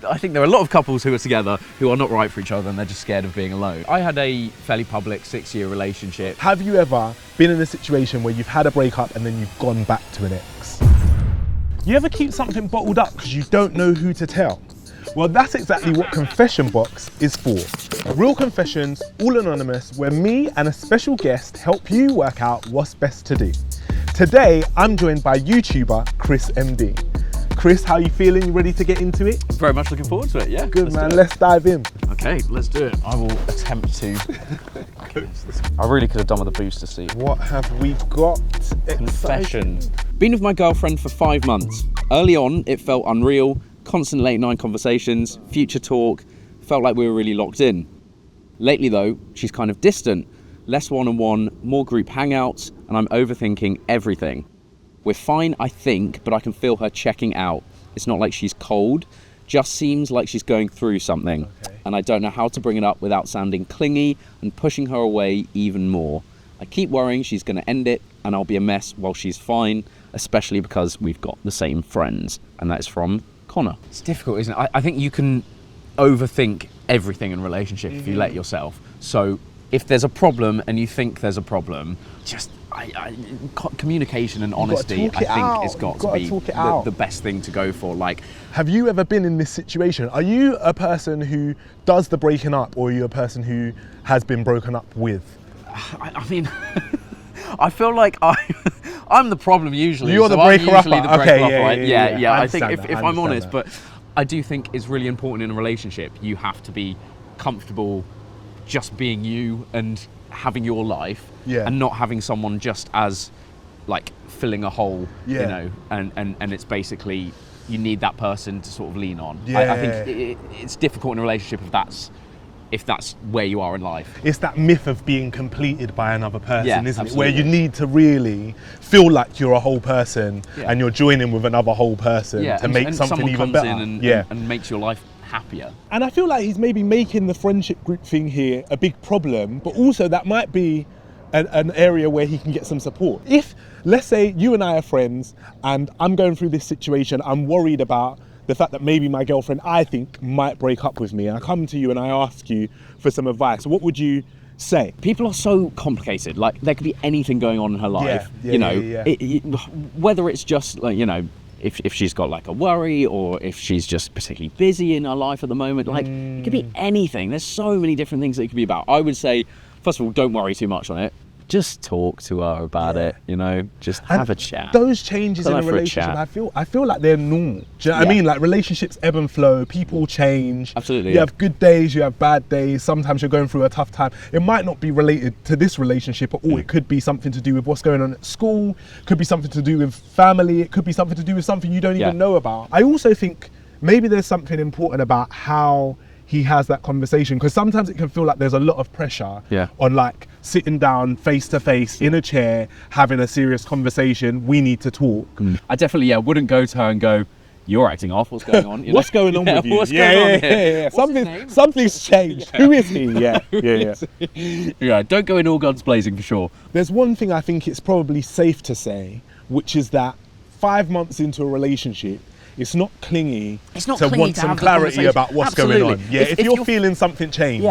I think there are a lot of couples who are together who are not right for each other and they're just scared of being alone. I had a fairly public 6-year relationship. Have you ever been in a situation where you've had a breakup and then you've gone back to an ex? You ever keep something bottled up because you don't know who to tell? Well, that's exactly what Confession Box is for. Real confessions, all anonymous, where me and a special guest help you work out what's best to do. Today, I'm joined by YouTuber ChrisMD. Chris, how are you feeling? You ready to get into it? Very much looking forward to it, yeah. Good, man. Let's dive in. Okay, let's do it. I will attempt to. I really could have done with a booster seat. What have we got? Confession. Been with my girlfriend for 5 months. Early on, it felt unreal. Constant late night conversations, future talk, felt like we were really locked in. Lately though, she's kind of distant, less one-on-one, more group hangouts, and I'm overthinking everything. We're fine, I think, but I can feel her checking out. It's not like she's cold, just seems like she's going through something. Okay. And I don't know how to bring it up without sounding clingy and pushing her away even more. I keep worrying she's gonna end it and I'll be a mess while she's fine, especially because we've got the same friends. And that's from Connor. It's difficult, isn't it? I think you can overthink everything in a relationship if you let yourself. So if there's a problem and you think there's a problem, just communication and honesty, I think, has got to be the best thing to go for. Like, have you ever been in this situation? Are you a person who does the breaking up, or are you a person who has been broken up with? I mean, I feel like I'm the problem usually. You're the breaker-upper. Okay, yeah. I think if I'm honest, that. but I do think it's really important in a relationship. You have to be comfortable just being you and having your life, and not having someone just as like filling a hole, you know. And it's basically you need that person to sort of lean on. I think it's difficult in a relationship if that's where you are in life. It's that myth of being completed by another person, isn't it? Absolutely. Where you need to really feel like you're a whole person and you're joining with another whole person to make something even better. And makes your life happier. And I feel like he's maybe making the friendship group thing here a big problem, but also that might be an area where he can get some support. If, let's say, you and I are friends and I'm going through this situation, I'm worried about the fact that maybe my girlfriend, I think, might break up with me, and I come to you and I ask you for some advice, what would you say? People are so complicated. Like, there could be anything going on in her life. Whether it's just like, you know, if she's got like a worry, or if she's just particularly busy in her life at the moment, like it could be anything. There's so many different things that it could be about. I would say, first of all, don't worry too much on it. Just talk to her about it, you know, just have a chat. Those changes in a relationship, I feel like they're normal. Do you know what I mean? Like, relationships ebb and flow, people change. Absolutely. You have good days, you have bad days. Sometimes you're going through a tough time. It might not be related to this relationship at all. It could be something to do with what's going on at school, could be something to do with family, it could be something to do with something you don't even know about. I also think maybe there's something important about how he has that conversation, because sometimes it can feel like there's a lot of pressure on like sitting down face to face in a chair, having a serious conversation. We need to talk. I definitely wouldn't go to her and go, "You're acting off. What's going on? What's going on with you? What's going on here? Something's changed. Who is he? Yeah. Don't go in all guns blazing for sure. There's one thing I think it's probably safe to say, which is that 5 months into a relationship, it's not clingy to want some clarity about what's going on. Yeah, if you're feeling something change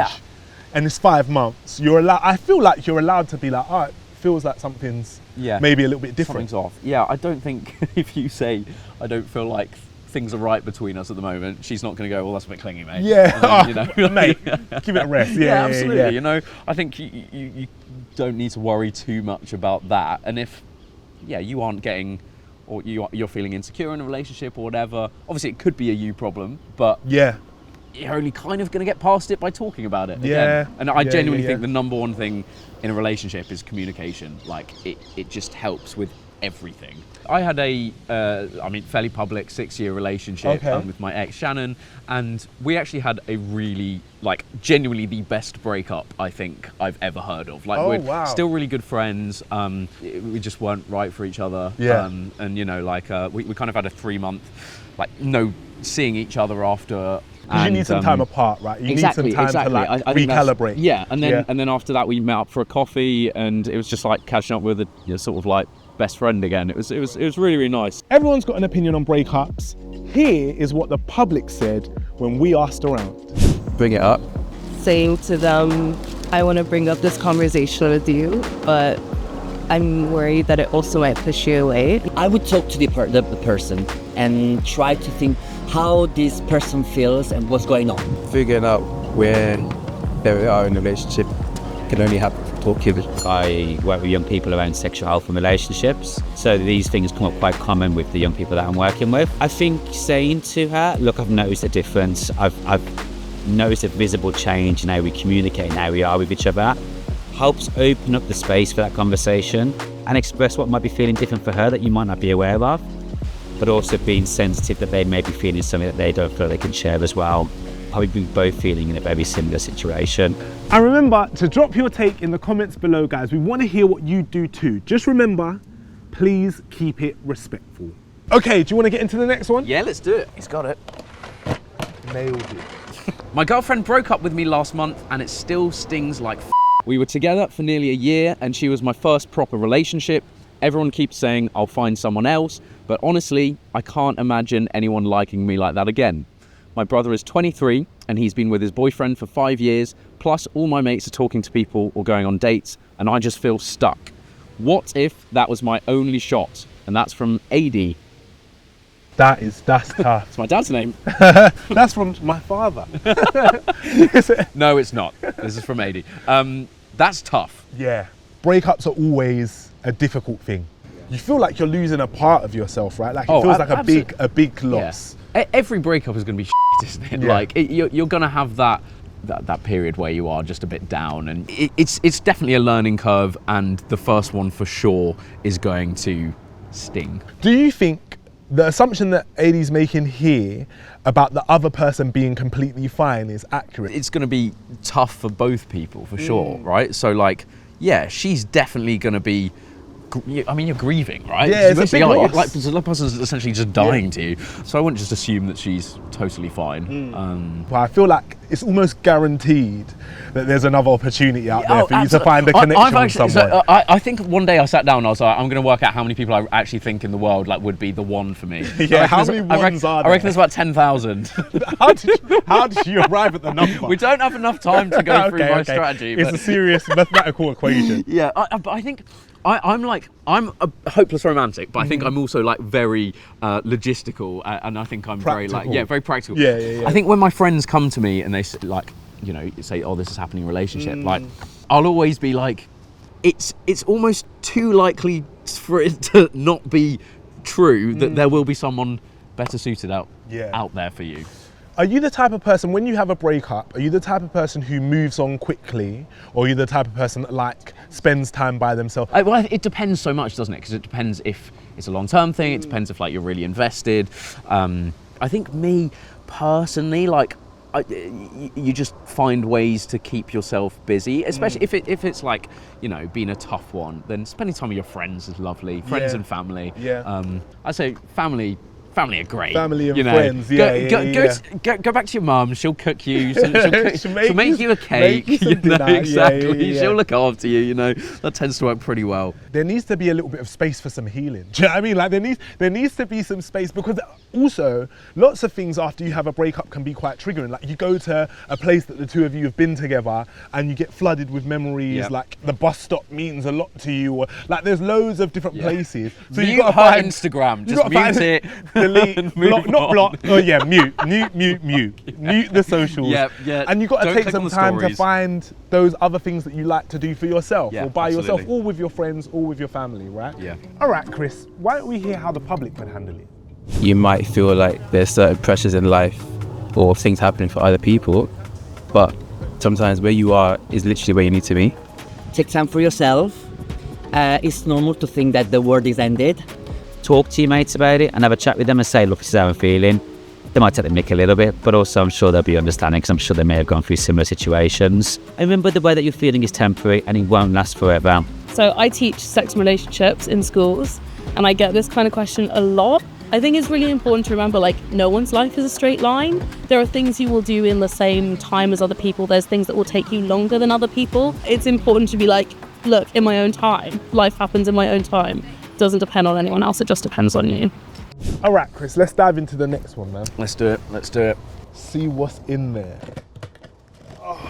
and it's 5 months, I feel like you're allowed to be like, oh, it feels like something's maybe a little bit different. Something's off. Yeah, I don't think if you say, I don't feel like things are right between us at the moment, she's not going to go, well, that's a bit clingy, mate. Yeah, then, you know, mate, give it a rest. Yeah, absolutely. Yeah. You know, I think you don't need to worry too much about that. And if, you aren't getting, or you're feeling insecure in a relationship or whatever, obviously it could be a you problem, but you're only kind of going to get past it by talking about it again. And I genuinely think the number one thing in a relationship is communication. Like, it just helps with everything. I had a fairly public 6-year relationship with my ex Shannon, and we actually had a really, like, genuinely the best breakup I think I've ever heard of. Like, we're still really good friends. We just weren't right for each other. And you know, like, we kind of had a 3-month, like, no seeing each other after. You need some time apart, right? You need some time to like recalibrate. And then after that we met up for a coffee, and it was just like catching up with a sort of like best friend again. It was really, really nice. Everyone's got an opinion on breakups. Here is what the public said when we asked around. Bring it up. Saying to them, I want to bring up this conversation with you, but I'm worried that it also might push you away. I would talk to the person and try to think how this person feels and what's going on. Figuring out where they are in a relationship can only happen from talking. I work with young people around sexual health and relationships, so these things come up quite common with the young people that I'm working with. I think saying to her, look, I've noticed a difference, I've noticed a visible change in how we communicate and how we are with each other, helps open up the space for that conversation and express what might be feeling different for her that you might not be aware of, but also being sensitive that they may be feeling something that they don't feel they can share as well. Probably be both feeling in a very similar situation. And remember to drop your take in the comments below, guys. We want to hear what you do too. Just remember, please keep it respectful. Okay, do you want to get into the next one? Yeah, let's do it. He's got it. Nailed it. My girlfriend broke up with me last month and it still stings like f***. We were together for nearly a year and she was my first proper relationship. Everyone keeps saying I'll find someone else, but honestly, I can't imagine anyone liking me like that again. My brother is 23 and he's been with his boyfriend for 5 years, plus all my mates are talking to people or going on dates and I just feel stuck. What if that was my only shot? And that's from AD. That's tough. It's my dad's name. That's from my father. No, it's not. This is from AD. That's tough. Yeah. Breakups are always a difficult thing. You feel like you're losing a part of yourself, right? Like it feels like a big loss. Yeah. Every breakup is going to be shit, isn't it? Yeah. Like you're going to have that period where you are just a bit down, and it's definitely a learning curve, and the first one for sure is going to sting. Do you think the assumption that AD's making here about the other person being completely fine is accurate? It's going to be tough for both people for sure, right? So like, yeah, she's definitely going to be, I mean, you're grieving, right? Yeah, it's a big loss. Like, the person's essentially just dying to you. So I wouldn't just assume that she's totally fine. Well, I feel like it's almost guaranteed that there's another opportunity out there for you to find a connection with someone. So, I think one day I sat down and I was like, I'm going to work out how many people I actually think in the world like would be the one for me. Yeah, how many ones are there? I reckon there's about 10,000. How did you arrive at the number? We don't have enough time to go through my strategy. It's a serious mathematical equation. Yeah, but I think I'm a hopeless romantic, but I think I'm also like very logistical, and I think I'm Practical. very practical. Yeah. I think when my friends come to me and they say, oh, this is happening in a relationship, like I'll always be like, it's almost too likely for it to not be true that there will be someone better suited out there for you. Are you the type of person, when you have a breakup, are you the type of person who moves on quickly, or are you the type of person that like spends time by themselves? Well, it depends so much, doesn't it? Because it depends if it's a long-term thing. It depends if like you're really invested. I think me personally, like you just find ways to keep yourself busy, especially if it's like, you know, being a tough one. Then spending time with your friends is lovely. Friends and family. Yeah. I say family are great. Family and friends, Go go back to your mum. She'll cook you. She'll make you a cake. Dinner. Exactly. She'll look after you. You know, that tends to work pretty well. There needs to be a little bit of space for some healing. Do you know what I mean? Like there needs to be some space, because also lots of things after you have a breakup can be quite triggering. Like you go to a place that the two of you have been together and you get flooded with memories. Like the bus stop means a lot to you, or like there's loads of different places. So you got to find Instagram. Just mute it. Delete, block, not block. Oh yeah, mute the socials. Yeah. And you got to Don't take click on some the time stories. to find those other things that you like to do for yourself, or by yourself, absolutely. or with your friends, or with your family, right? Yeah. All right, Chris. Why don't we hear how the public would handle it? You might feel like there's certain pressures in life or things happening for other people, but sometimes where you are is literally where you need to be. Take time for yourself. It's normal to think that the world is ended. Talk to your mates about it and have a chat with them and say, look, this is how I'm feeling. They might take the mick a little bit, but also I'm sure they'll be understanding, because I'm sure they may have gone through similar situations. And remember, the way that you're feeling is temporary and it won't last forever. So I teach sex and relationships in schools, and I get this kind of question a lot. I think it's really important to remember, like, no one's life is a straight line. There are things you will do in the same time as other people. There's things that will take you longer than other people. It's important to be like, look, in my own time. Life happens in my own time. It doesn't depend on anyone else, it just depends on you. All right, Chris, let's dive into the next one, man. Let's do it. see what's in there.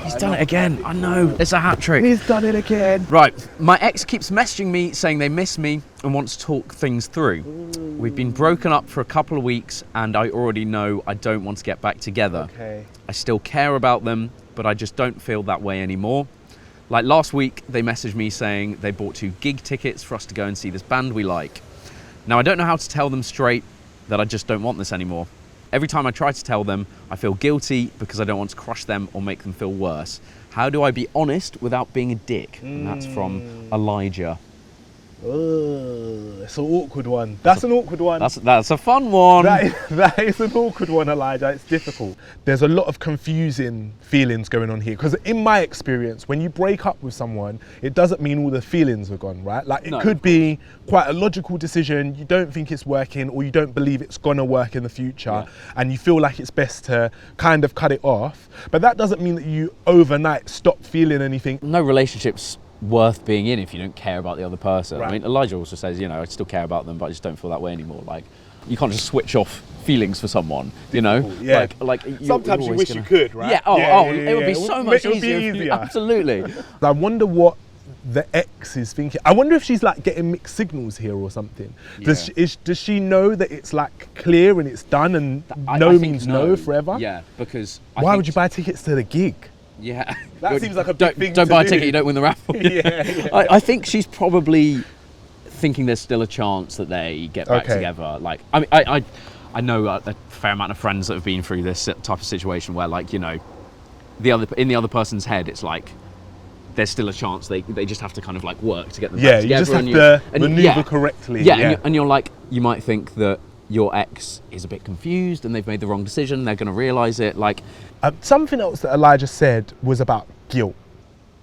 He's done it again. I know. It's a hat trick. He's done it again. Right. My ex keeps messaging me saying they miss me and want to talk things through. We've been broken up for a couple of weeks and I already know I don't want to get back together. Okay. I still care about them, but I just don't feel that way anymore. Like last week, they messaged me saying they bought 2 gig tickets for us to go and see this band we like. Now, I don't know how to tell them straight that I just don't want this anymore. Every time I try to tell them, I feel guilty because I don't want to crush them or make them feel worse. How do I be honest without being a dick? And that's from Elijah. It's an awkward one. That's an awkward one. That's a fun one. That is an awkward one, Elijah. It's difficult. There's a lot of confusing feelings going on here. Because in my experience, when you break up with someone, it doesn't mean all the feelings are gone, right? Like it could be quite a logical decision. You don't think it's working or you don't believe it's gonna work in the future. And you feel like it's best to kind of cut it off. But that doesn't mean that you overnight stop feeling anything. No relationship's worth being in if you don't care about the other person. Right. I mean, Elijah also says, you know, I still care about them, but I just don't feel that way anymore. Like, you can't just switch off feelings for someone, you know? Yeah. Like sometimes you wish you could, right? Yeah. It would be so much easier. Absolutely. I wonder what the ex is thinking. I wonder if she's like getting mixed signals here or something. Does she know that it's like clear and it's done and no means no forever? Yeah, because why would you buy tickets to the gig? Yeah. That seems like a big thing Don't to buy a do. ticket, you don't win the raffle. Yeah. I think she's probably thinking there's still a chance that they get back together. Like, I mean, I know a fair amount of friends that have been through this type of situation where, like, you know, in the other person's head, it's like there's still a chance they just have to kind of like work to get them back together. You just have to maneuver correctly. Yeah. And you're like, you might think that your ex is a bit confused and they've made the wrong decision. They're going to realise it. Like, something else that Elijah said was about guilt.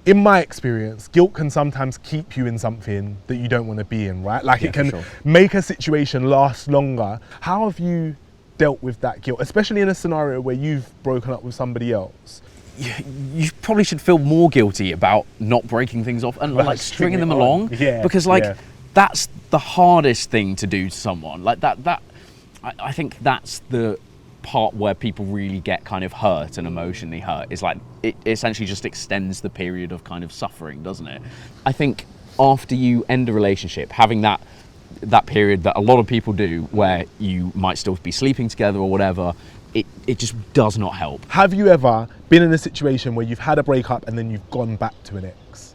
In my experience, guilt can sometimes keep you in something that you don't want to be in, right? Like it can make a situation last longer. How have you dealt with that guilt, especially in a scenario where you've broken up with somebody else? You probably should feel more guilty about not breaking things off and like stringing them along. Yeah. Because that's the hardest thing to do to someone. Like that I think that's the part where people really get kind of hurt and emotionally hurt. Is like it essentially just extends the period of kind of suffering, doesn't it? I think after you end a relationship, having that period that a lot of people do where you might still be sleeping together or whatever, it just does not help. Have you ever been in a situation where you've had a breakup and then you've gone back to an ex?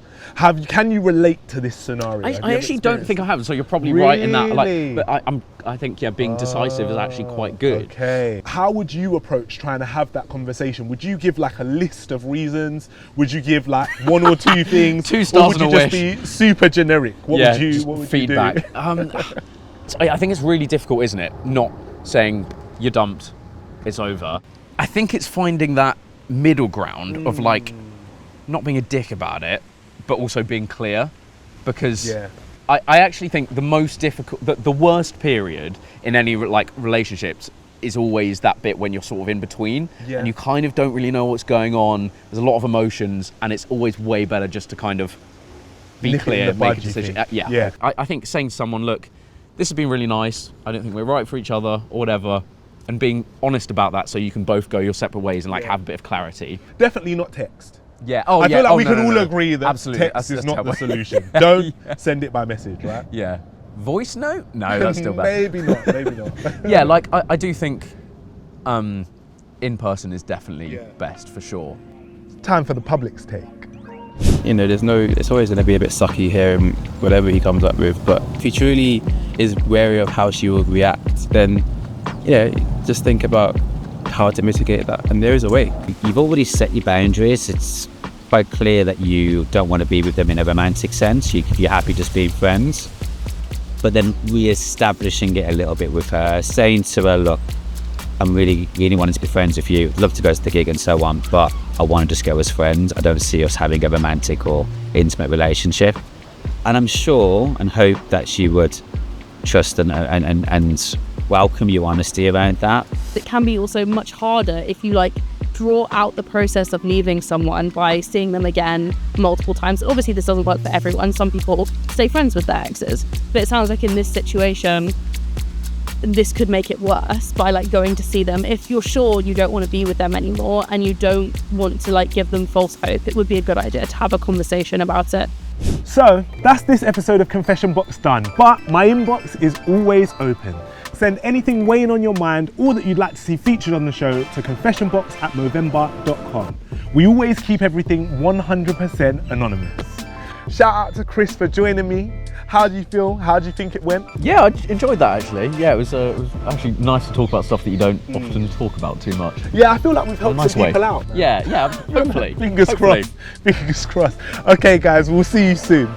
Can you relate to this scenario? I actually don't think I have, so you're probably right in that. Like, but I think being decisive is actually quite good. Okay. How would you approach trying to have that conversation? Would you give like a list of reasons? Would you give like 1 or 2 things? 2 stars and a wish. Or would you just be super generic? What would feedback. you do? I think it's really difficult, isn't it? Not saying you're dumped, it's over. I think it's finding that middle ground of like not being a dick about it, but also being clear, because I actually think the most difficult, the worst period in any like relationships is always that bit when you're sort of in between and you kind of don't really know what's going on. There's a lot of emotions and it's always way better just to kind of be clear, make a decision. I think saying to someone, look, this has been really nice, I don't think we're right for each other or whatever, and being honest about that so you can both go your separate ways and like have a bit of clarity. Definitely not text. Yeah. I feel like we can all agree that absolutely. Text is not the solution. Don't send it by message, right? Yeah. Voice note? No, that's still bad. Maybe not. Yeah, like I do think in person is definitely best for sure. Time for the public's take. You know, it's always going to be a bit sucky here and whatever he comes up with, but if he truly is wary of how she will react, then just think about how to mitigate that, and there is a way. You've already set your boundaries. It's quite clear that you don't want to be with them in a romantic sense. You're happy just being friends, but then re-establishing it a little bit with her, saying to her, look, I'm really wanting to be friends with you, love to go to the gig and so on, but I want to just go as friends. I don't see us having a romantic or intimate relationship. And I'm sure and hope that she would trust and welcome your honesty around that. It can be also much harder if you like draw out the process of leaving someone by seeing them again multiple times. Obviously this doesn't work for everyone. Some people stay friends with their exes, but it sounds like in this situation this could make it worse by like going to see them. If you're sure you don't want to be with them anymore and you don't want to like give them false hope, it would be a good idea to have a conversation about it. So that's this episode of Confession Box done, but my inbox is always open. Send anything weighing on your mind or that you'd like to see featured on the show to confessionbox@movember.com. We always keep everything 100% anonymous. Shout out to Chris for joining me. How do you feel? How do you think it went? Yeah, I enjoyed that actually. Yeah, it was actually nice to talk about stuff that you don't often talk about too much. Yeah, I feel like we've helped some people out. Yeah, hopefully. Fingers crossed. Fingers crossed. Okay guys, we'll see you soon.